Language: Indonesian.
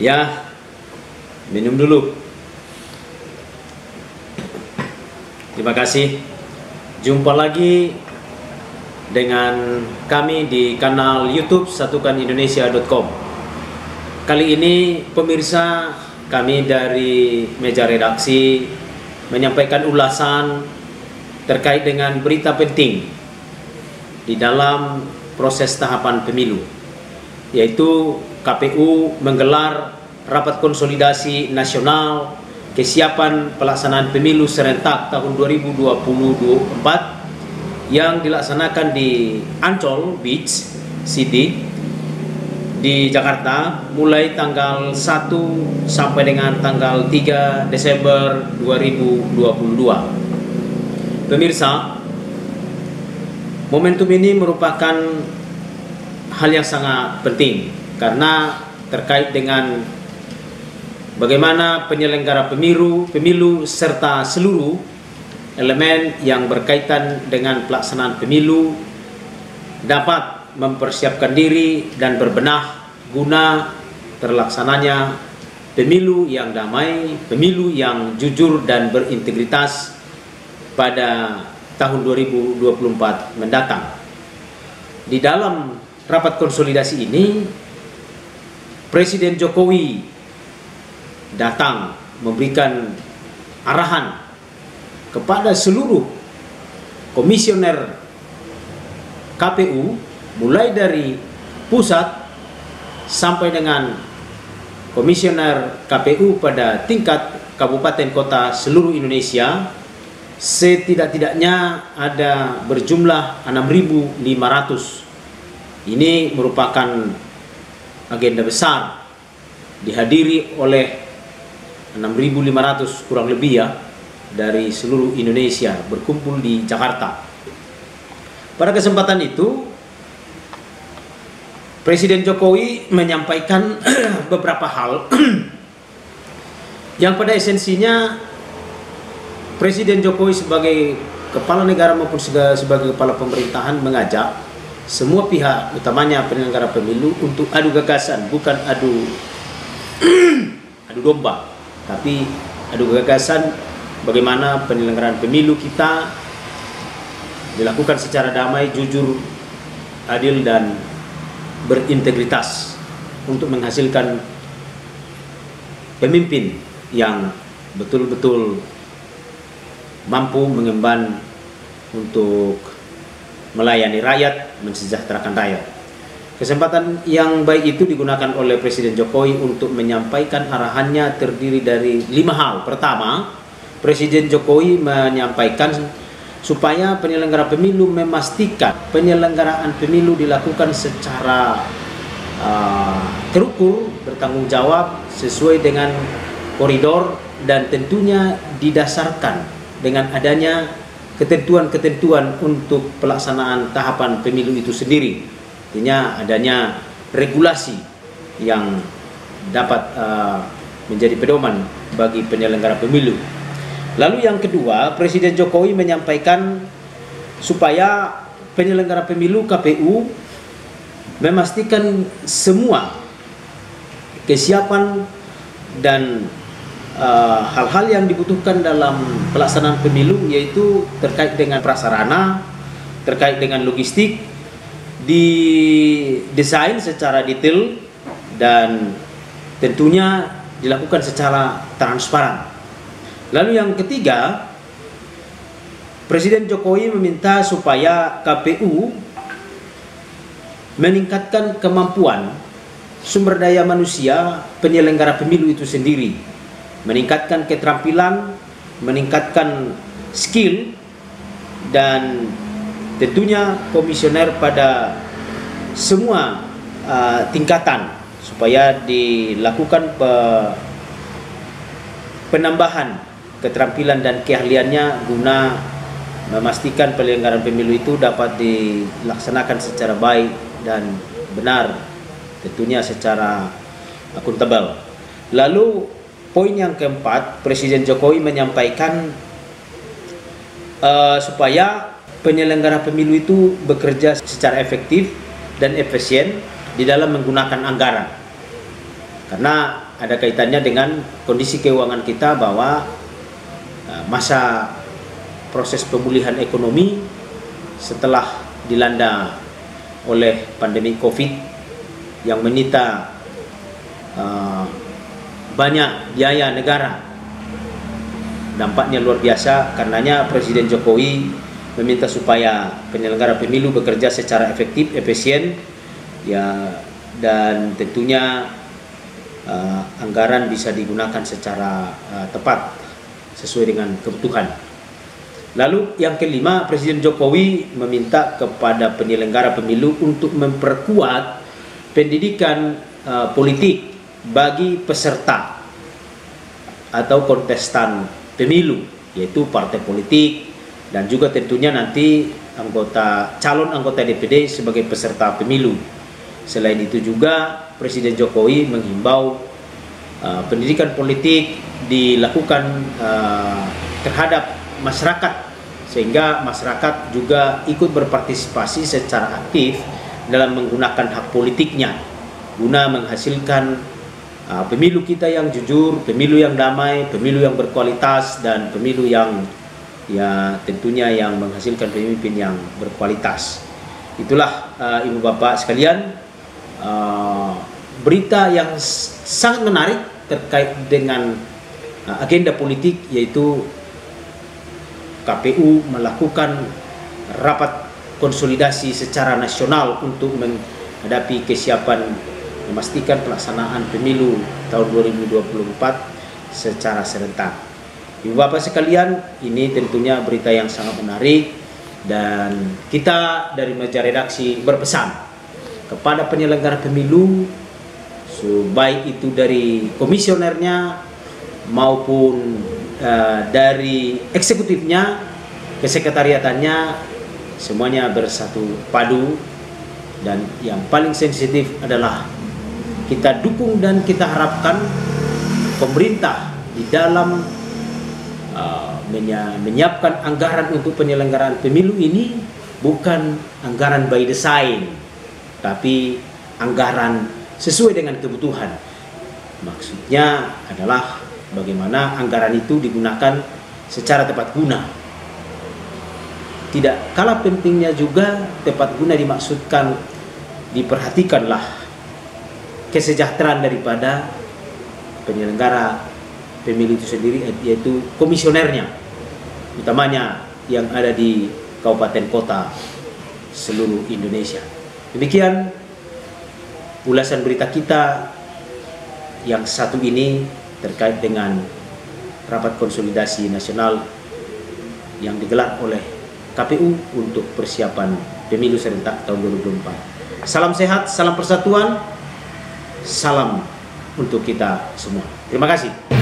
Ya, minum dulu. Terima kasih. Jumpa lagi dengan kami di kanal YouTube satukanindonesia.com. Kali ini pemirsa, kami dari meja redaksi menyampaikan ulasan terkait dengan berita penting di dalam proses tahapan pemilu, yaitu KPU menggelar rapat konsolidasi nasional kesiapan pelaksanaan pemilu serentak tahun 2024 yang dilaksanakan di Ancol Beach City di Jakarta mulai tanggal 1 sampai dengan tanggal 3 Desember 2022. Pemirsa, momentum ini merupakan hal yang sangat penting karena terkait dengan bagaimana penyelenggara pemilu serta seluruh elemen yang berkaitan dengan pelaksanaan pemilu dapat mempersiapkan diri dan berbenah guna terlaksananya pemilu yang damai, pemilu yang jujur dan berintegritas pada tahun 2024 mendatang. Di dalam rapat konsolidasi ini, Presiden Jokowi datang memberikan arahan kepada seluruh komisioner KPU mulai dari pusat sampai dengan komisioner KPU pada tingkat kabupaten kota seluruh Indonesia, setidak-tidaknya ada berjumlah 6.500. Ini merupakan agenda besar dihadiri oleh 6.500 kurang lebih ya dari seluruh Indonesia berkumpul di Jakarta. Pada kesempatan itu Presiden Jokowi menyampaikan beberapa hal yang pada esensinya Presiden Jokowi sebagai kepala negara maupun sebagai kepala pemerintahan mengajak semua pihak, utamanya penyelenggara pemilu, untuk adu gagasan, bukan adu domba, tapi adu gagasan bagaimana penyelenggaraan pemilu kita dilakukan secara damai, jujur, adil, dan berintegritas untuk menghasilkan pemimpin yang betul-betul mampu mengemban untuk melayani rakyat, mensejahterakan rakyat. Kesempatan yang baik itu digunakan oleh Presiden Jokowi untuk menyampaikan arahannya terdiri dari 5 hal. Pertama, Presiden Jokowi menyampaikan supaya penyelenggara pemilu memastikan penyelenggaraan pemilu dilakukan secara terukur, bertanggung jawab, sesuai dengan koridor, dan tentunya didasarkan dengan adanya ketentuan-ketentuan untuk pelaksanaan tahapan pemilu itu sendiri. Artinya adanya regulasi yang dapat menjadi pedoman bagi penyelenggara pemilu. Lalu yang kedua, Presiden Jokowi menyampaikan supaya penyelenggara pemilu KPU memastikan semua kesiapan dan hal-hal yang dibutuhkan dalam pelaksanaan pemilu, yaitu terkait dengan prasarana, terkait dengan logistik, didesain secara detail dan tentunya dilakukan secara transparan. Lalu yang ketiga, Presiden Jokowi meminta supaya KPU meningkatkan kemampuan sumber daya manusia penyelenggara pemilu itu sendiri, meningkatkan keterampilan, meningkatkan skill, dan tentunya komisioner pada semua tingkatan supaya dilakukan penambahan keterampilan dan keahliannya guna memastikan penyelenggaraan pemilu itu dapat dilaksanakan secara baik dan benar, tentunya secara akuntabel. Lalu poin yang keempat, Presiden Jokowi menyampaikan supaya penyelenggara pemilu itu bekerja secara efektif dan efisien di dalam menggunakan anggaran. Karena ada kaitannya dengan kondisi keuangan kita bahwa masa proses pemulihan ekonomi setelah dilanda oleh pandemi COVID yang menyita banyak biaya negara. Dampaknya luar biasa, karenanya Presiden Jokowi meminta supaya penyelenggara pemilu bekerja secara efektif, efisien, ya, dan tentunya anggaran bisa digunakan secara tepat sesuai dengan kebutuhan. Lalu yang kelima, Presiden Jokowi meminta kepada penyelenggara pemilu untuk memperkuat pendidikan politik bagi peserta atau kontestan pemilu, yaitu partai politik dan juga tentunya nanti calon anggota DPD sebagai peserta pemilu. Selain itu juga Presiden Jokowi menghimbau pendidikan politik dilakukan terhadap masyarakat, sehingga masyarakat juga ikut berpartisipasi secara aktif dalam menggunakan hak politiknya guna menghasilkan pemilu kita yang jujur, pemilu yang damai, pemilu yang berkualitas, dan pemilu yang tentunya yang menghasilkan pemimpin yang berkualitas. Itulah Ibu Bapak sekalian, berita yang sangat menarik terkait dengan agenda politik, yaitu KPU melakukan rapat konsolidasi secara nasional untuk menghadapi kesiapan memastikan pelaksanaan pemilu tahun 2024 secara serentak. Ibu Bapak sekalian, ini tentunya berita yang sangat menarik, dan kita dari meja redaksi berpesan kepada penyelenggara pemilu, baik itu dari komisionernya maupun dari eksekutifnya, kesekretariatannya, semuanya bersatu padu, dan yang paling sensitif adalah kita dukung dan kita harapkan pemerintah di dalam menyiapkan anggaran untuk penyelenggaraan pemilu ini bukan anggaran by design, tapi anggaran sesuai dengan kebutuhan. Maksudnya adalah bagaimana anggaran itu digunakan secara tepat guna. Tidak kalah pentingnya juga tepat guna dimaksudkan diperhatikanlah kesejahteraan daripada penyelenggara pemilu itu sendiri, yaitu komisionernya, utamanya yang ada di kabupaten kota seluruh Indonesia. Demikian ulasan berita kita yang satu ini terkait dengan rapat konsolidasi nasional yang digelar oleh KPU untuk persiapan pemilu serentak tahun 2024. Salam sehat, salam persatuan, salam untuk kita semua. Terima kasih.